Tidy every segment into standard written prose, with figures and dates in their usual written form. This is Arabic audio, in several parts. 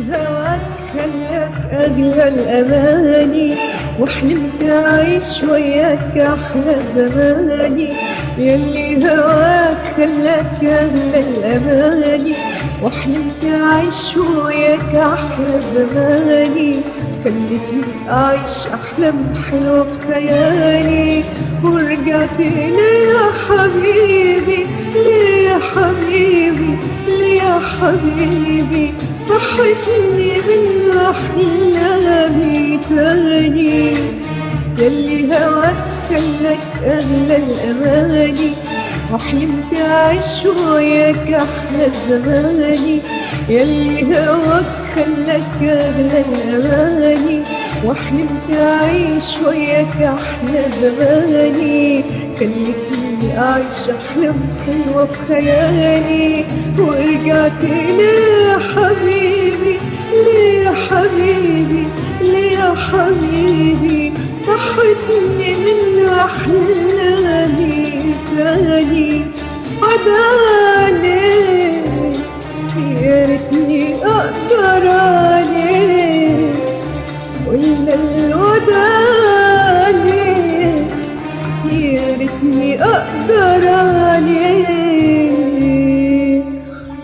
هواك خلاك أغلى الأماني، وحلمت أعيش وياك أحلى زماني. يلي هواك خلاك أغلى الأماني، وحلمت أعيش وياك أحلى زماني. خلتني أعيش أحلام حلوة في خيالي، ورجعت لي يا حبيبي، لي يا حبيبي، لي يا حبيبي. صحتني من أحلامي تاني، يلي هواك خلاك أغلى الأماني، وحلمت أعيش وياك أحلى زماني. يلي هواك خلاك أغلى الأماني، وحلمت أعيش وياك أحلى زماني. خلتني أعيش أحلام حلوة في خيالي، ورجعت لي يا حبيبي، لي يا حبيبي، لي يا حبيبي. صحتني من أحلامي تاني. عدالي يا ريتني أقدر عليك، قلنا الوداع يا ريتني أقدر عليك.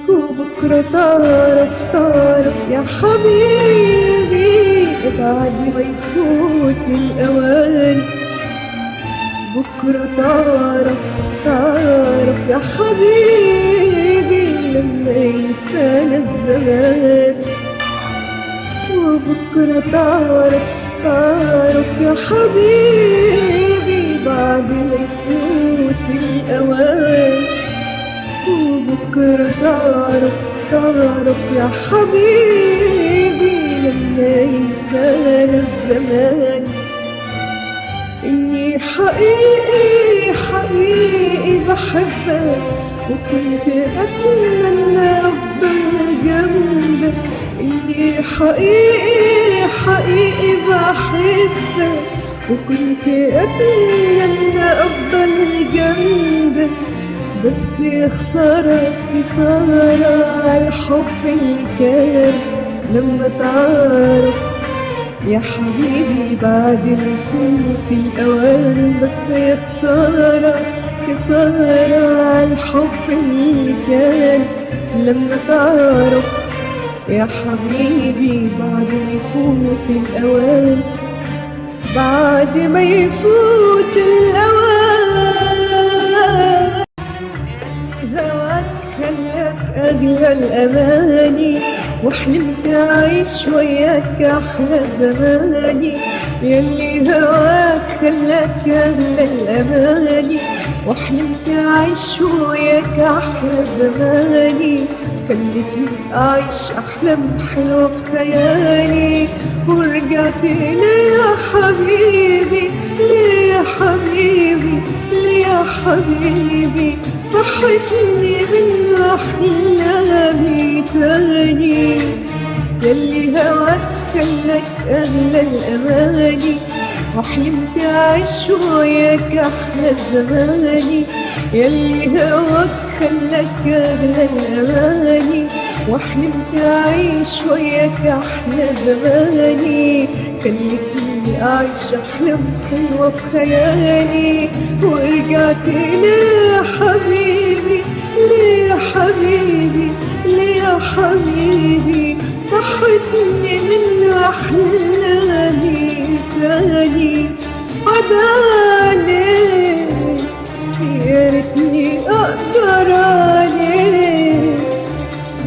وبكرة تعرف يا حبيبي، بعد ما يفوت الأوان. بكرة تعرف يا حبيبي، لما ينسانا الزمان. وبكرة تعرف يا حبيبي، بعد ما يفوت الأوان. وبكرة تعرف يا حبيبي، لما ينسانا الزمان. إني حقيقي بحبك، وكنت أتمنى أفضل جنبك. إني حقيقي بحبك، وكنت أتمنى أفضل جنبك. بس خسارة على الحب اللي كان. لما تعرف يا حبيبي بعد ما يفوت الأوان. بس خسارة على الحب اللي كان. لما تعرف يا حبيبي بعد ما يفوت الأوان، بعد ما يفوت الأوان. هواك خلاك أغلى الأماني، وحلمت أعيش وياك أحلى زماني. يلي هواك خلاك أغلى الأماني، وحلمت أعيش وياك أحلى زماني. خلتني أعيش أحلام حلوة في خيالي، ورجعت لي يا حبيبي، لي يا حبيبي، لي يا حبيبي. صحتني من أحلامي تاني، يلي هواك خلاك أغلى الأماني، وحلمت أعيش وياك أحلى زماني. يلي هواك خلاك أغلى الأماني، وحلمت أعيش وياك أحلى زماني. خلتني أعيش أحلام حلوة في خيالي، ورجعت لي يا حبيبي، لي يا حبيبي، لي يا حبيبي. صحتني من أحلامي تاني. عدالي يا ريتني أقدر عليك،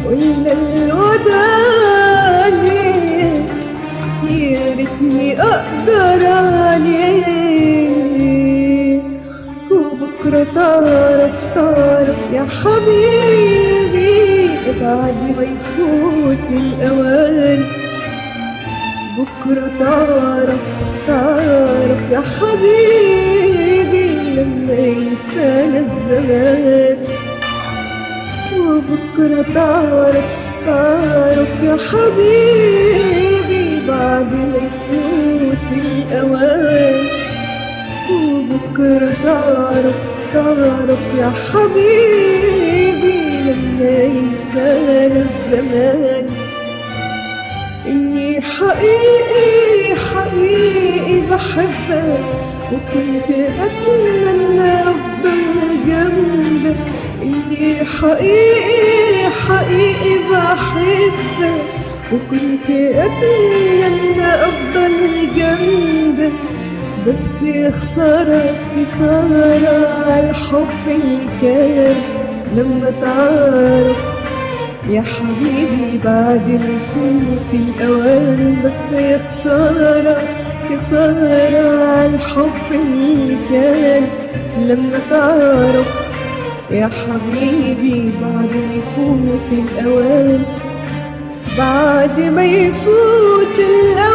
قلنا الوداع يا ريتني أقدر عليك. وبكرة تعرف يا حبيبي، بعد ما يفوت الأوان. بكرة تعرف يا حبيبي، لما ينسانا الزمان. وبكرة تعرف يا حبيبي، بعد ما يفوت الأوان. وبكرة تعرف يا حبيبي، لما ينسانا الزمان. إني حقيقي حقيقي بحبك، وكنت أتمنى أفضل جنبك. إني حقيقي حقيقي بحبك، وكنت أتمنى أفضل جنبك. بس خسارة الحب اللي كان لما تعرف يا حبيبي بعد ما فات الأوان. بس خسارة الحب اللي كان لما تعرف يا حبيبي بعد ما يفوت الأوان. بعد ما يفوت الأوان.